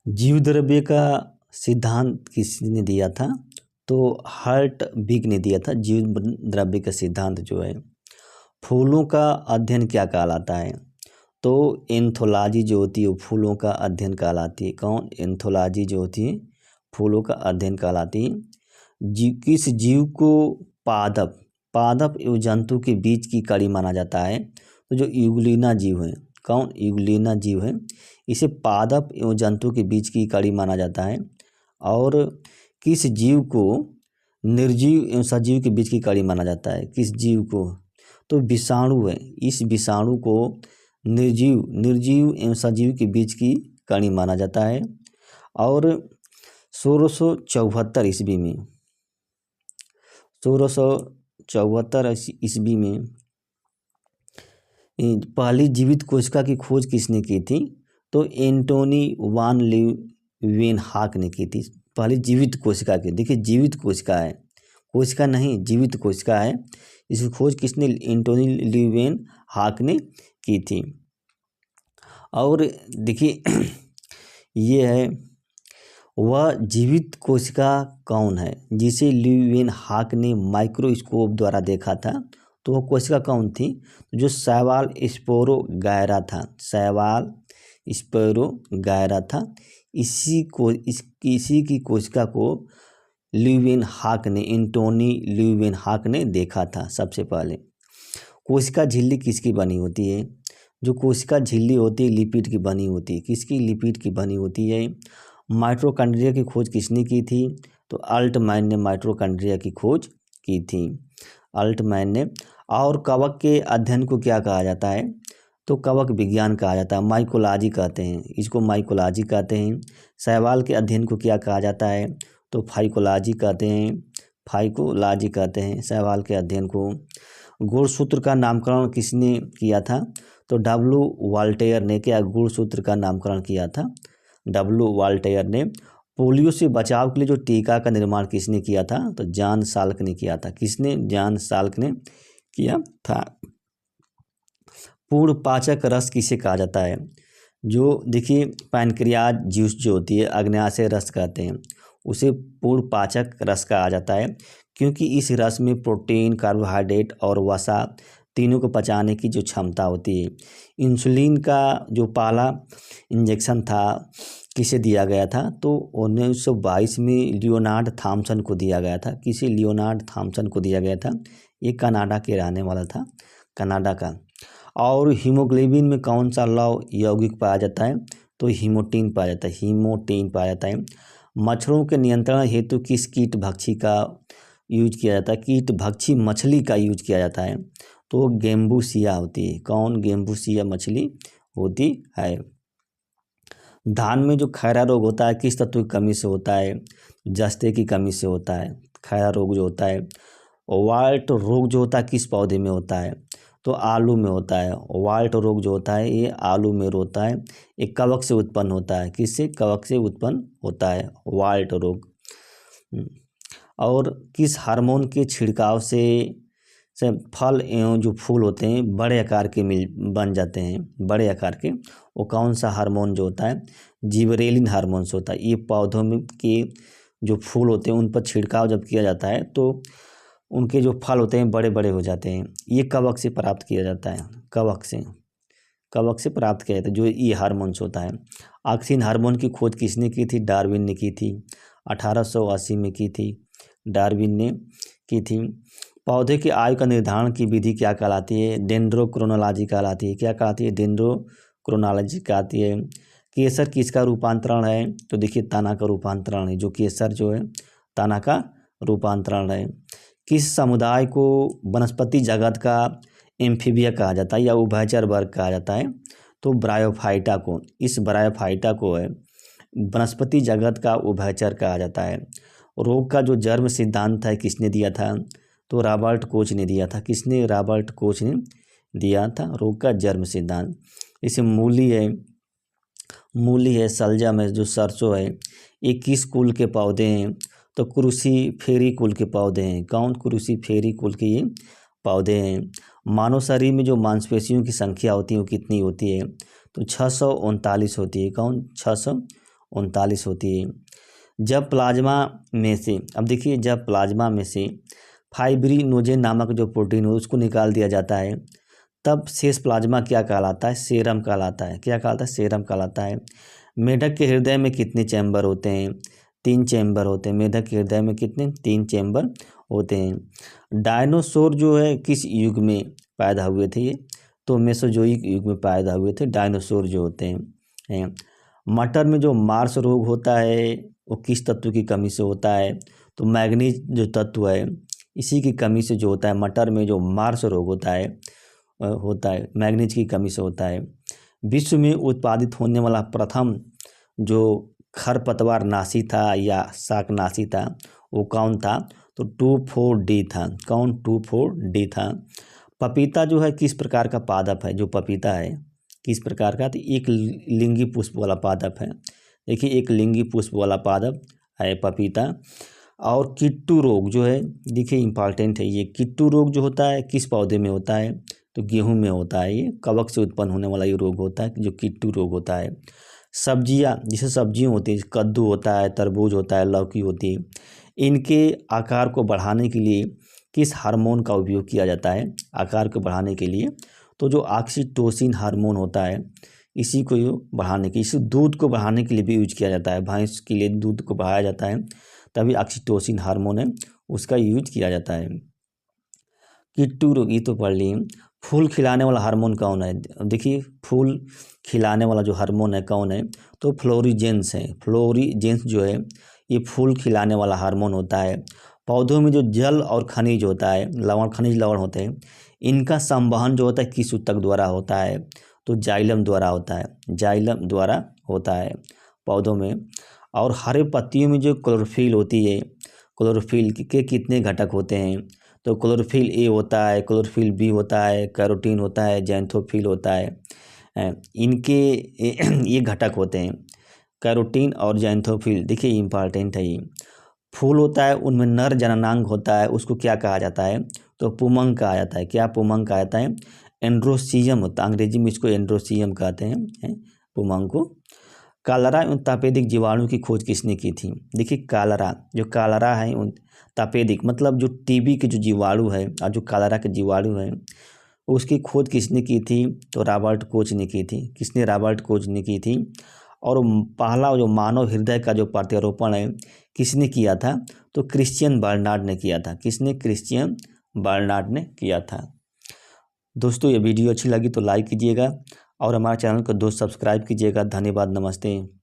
जीव द्रव्य का सिद्धांत किसने दिया था? तो हर्टविग ने दिया था जीव द्रव्य का सिद्धांत जो है। फूलों का अध्ययन क्या कहलाता है? तो एंथोलॉजी जो होती है वो फूलों का अध्ययन कहलाती है। कौन? एंथोलॉजी जो होती है फूलों का अध्ययन कहलाती है। किस जीव को पादप एवं जंतु के बीच की कड़ी माना जाता है? तो जो यूग्लिना जीव है, कौन? यूग्लिना जीव है, इसे पादप एवं जंतु के बीच की कड़ी माना जाता है। और किस जीव को निर्जीव एवं सजीव के बीच की कड़ी माना जाता है? किस जीव को? तो विषाणु है, इस विषाणु को निर्जीव एवं सजीव के बीच की कड़ी माना जाता है। और 1674 ईस्वी में 1674 ईस्वी में पहली जीवित कोशिका की खोज किसने की थी? तो एंटोनी वान लीeuwenhoek ने की थी। पहली जीवित कोशिका की, देखिए जीवित कोशिका है, कोशिका नहीं जीवित कोशिका है, इसकी खोज किसने? एंटोनी लीeuwenhoek ने की थी। और देखिए ये है वह जीवित कोशिका कौन है जिसे लीeuwenhoek ने माइक्रोस्कोप द्वारा देखा था? तो वो कोशिका कौन थी? जो शैवाल स्पोरोगैरा था, शैवाल स्पोरोगैरा था। इसी की कोशिका को एंटोनी लीeuwenhoek ने देखा था सबसे पहले। कोशिका झिल्ली किसकी बनी होती है? जो कोशिका झिल्ली होती है लिपिड की बनी होती है। किसकी? लिपिड की बनी होती है। माइटोकॉन्ड्रिया की खोज किसने की थी? तो अल्टमैन ने माइटोकॉन्ड्रिया की खोज की थी, अल्टमैन ने। और कवक के अध्ययन को क्या कहा जाता है? तो कवक विज्ञान कहा जाता है, माइकोलॉजी कहते हैं इसको, माइकोलॉजी कहते हैं। शैवाल के अध्ययन को क्या कहा जाता है? तो फाइकोलॉजी कहते हैं, फाइकोलॉजी कहते हैं शैवाल के अध्ययन को। गुणसूत्र का नामकरण किसने किया था? तो डब्ल्यू वाल्टेयर ने क्या गुणसूत्र का नामकरण किया था? डब्ल्यू वाल्टेयर ने। पोलियो से बचाव के लिए जो टीका का निर्माण किसने किया था? तो जॉन साल्क ने किया था। किसने? जॉन साल्क ने किया था। पूर्ण पाचक रस किसे कहा जाता है? जो देखिए पैनक्रियाज जूस जो होती है, अग्न्याशय रस कहते हैं, उसे पूर्ण पाचक रस कहा जाता है, क्योंकि इस रस में प्रोटीन, कार्बोहाइड्रेट और वसा तीनों को पचाने की जो क्षमता होती है। इंसुलिन का जो पहला इंजेक्शन था किसे दिया गया था? तो 1922 में लियोनार्ड थॉम्सन को दिया गया था। किसे? लियोनार्ड थॉम्सन को दिया गया था। ये कनाडा के रहने वाला था, कनाडा का। और हीमोग्लोबिन में कौन सा लौह यौगिक पाया जाता है? तो हीमोटीन पाया जाता है, हीमोटीन पाया जाता है। मच्छरों के नियंत्रण हेतु किस कीट भक्षी का यूज किया जाता है? कीट भक्षी मछली का यूज किया जाता है। तो गेम्बूसिया होती है। कौन? गेम्बूसिया मछली होती है। धान में जो खैरा रोग होता है किस तत्व की कमी से होता है? जस्ते की कमी से होता है खैरा रोग जो होता है। वाल्ट रोग जो होता है किस पौधे में होता है? तो आलू में होता है। वाल्ट रोग जो होता है ये आलू में होता है, एक कवक से उत्पन्न होता है। किससे? कवक से उत्पन्न होता है वाल्ट रोग। और किस हार्मोन के छिड़काव से फल एवं जो फूल होते हैं बड़े आकार के बन जाते हैं, बड़े आकार के? वो कौन सा हार्मोन जो होता है? जिबरेलिन हार्मोन से होता है। ये पौधों में के जो फूल होते हैं उन पर छिड़काव जब किया जाता है तो उनके जो फल होते हैं बड़े बड़े हो जाते हैं। ये कवक से प्राप्त किया जाता है, कवक से प्राप्त किया जाता है, जो ये हार्मोन से होता है। ऑक्सिन हार्मोन की खोज किसने की थी? डार्विन ने की थी, 1880 में की थी, डार्विन ने की थी। पौधे की आयु का निर्धारण की विधि क्या कहलाती है? डेंड्रोक्रोनोलॉजी कहलाती है। क्या कहलाती है? डेंड्रोक्रोनोलॉजी कहलाती है। केसर किसका रूपांतरण है? तो देखिए तना का रूपांतरण है, जो केसर जो है तना का रूपांतरण है। किस समुदाय को वनस्पति जगत का एम्फीबिया कहा जाता है या उभयचर वर्ग कहा जाता है? तो ब्रायोफाइटा को, इस ब्रायोफाइटा को है वनस्पति जगत का उभयचर कहा जाता है। रोग का जो जन्म सिद्धांत है किसने दिया था? तो रॉबर्ट कोच ने दिया था। किसने? रॉबर्ट कोच ने दिया था रोग का जन्म सिद्धांत। इसे मूली है, सलजम है, जो सरसों है, ये किस कुल के पौधे हैं? तो क्रूसीफेरी कुल के पौधे हैं। कौन? क्रूसीफेरी कुल के ये पौधे हैं। मानव शरीर में जो मांसपेशियों की संख्या होती है वो कितनी होती है? तो 639 होती है। कौन? 639 39 होती है। जब प्लाज्मा में से, अब देखिए, जब प्लाज्मा में से फाइब्रिनोजेन नामक जो प्रोटीन हो उसको निकाल दिया जाता है, तब शेष प्लाज्मा क्या कहलाता है? सेरम कहलाता है। क्या कहलाता है? सेरम कहलाता है। मेढक के हृदय में कितने चैम्बर होते हैं? 3 चैम्बर होते हैं। मेढक के हृदय में कितने? 3 चैम्बर होते हैं। डायनासोर जो है किस युग में पैदा हुए थे? ये तो मेसोजोइक युग में पैदा हुए थे डायनासोर जो होते हैं। मटर में जो मार्स रोग होता है वो किस तत्व की कमी से होता है? तो मैग्नीज जो तत्व है इसी की कमी से जो होता है, मटर में जो मार्स रोग होता है मैग्नीज की कमी से होता है। विश्व में उत्पादित होने वाला प्रथम जो खरपतवार नाशी था या शाकनाशी था वो कौन था? तो 2,4-D था। कौन? 2,4-D था। पपीता जो है किस प्रकार का पादप है? जो पपीता है किस प्रकार का? तो एक लिंगी पुष्प वाला पादप है। देखिए, एक लिंगी पुष्प वाला पादप है पपीता। और किट्टू रोग जो है, देखिए इम्पॉर्टेंट है, ये किट्टू रोग जो होता है किस पौधे में होता है? तो गेहूं में होता है। ये कवक से उत्पन्न होने वाला ये रोग होता है जो किट्टू रोग होता है। सब्जियां, जैसे सब्जियां होती हैं, कद्दू होता है, तरबूज होता है, लौकी होती है, इनके आकार को बढ़ाने के लिए किस हार्मोन का उपयोग किया जाता है? आकार को बढ़ाने के लिए तो जो ऑक्सीटोसिन हार्मोन होता है इसी को बढ़ाने के, इसी दूध को बढ़ाने के लिए भी यूज किया जाता है। भैंस के लिए दूध को बढ़ाया जाता है तभी ऑक्सीटोसिन हार्मोन है उसका यूज किया जाता है। किट्टू रोग ये तो पढ़ लिए। फूल खिलाने वाला हार्मोन कौन है? देखिए, फूल खिलाने वाला जो हार्मोन है कौन है? तो फ्लोरीजेंस है। फ्लोरीजेंस जो है ये फूल खिलाने वाला हार्मोन होता है। पौधों में जो जल और खनिज होता है, लवण, खनिज लवण होते हैं, इनका संवहन जो होता है किस ऊतक द्वारा होता है? तो जाइलम द्वारा होता है। जाइलम द्वारा होता है पौधों में। और हरे पत्तियों में जो क्लोरोफिल होती है, क्लोरोफिल के कितने घटक होते हैं? तो क्लोरोफिल ए होता है, क्लोरोफिल बी होता है, कैरोटीन होता है, जैंथोफिल होता है। इनके ये घटक होते हैं, कैरोटीन और जैंथोफिल। देखिए इम्पॉर्टेंट है ये। फूल होता है उनमें नर जननांग होता है, उसको क्या कहा जाता है? तो पुमंग कहा जाता है। क्या? पुमंग कहा जाता है। एंड्रोसियम होता है, अंग्रेजी में इसको एंड्रोसियम कहते हैं पुमंग को। कालरा एवं तपेदिक जीवाणु की खोज किसने की थी? देखिए, कालरा है तपेदिक मतलब जो टीबी के जो जीवाणु है और जो कालरा के जीवाणु है उसकी खोज किसने की थी? तो रॉबर्ट कोच ने की थी। किसने? रॉबर्ट कोच ने की थी। और पहला जो मानव हृदय का जो प्रत्यारोपण है किसने किया था? तो क्रिश्चियन बर्नार्ड ने किया था। किसने? क्रिश्चियन बर्नार्ड ने किया था। दोस्तों, ये वीडियो अच्छी लगी तो लाइक कीजिएगा और हमारे चैनल को दोस्त सब्सक्राइब कीजिएगा। धन्यवाद, नमस्ते।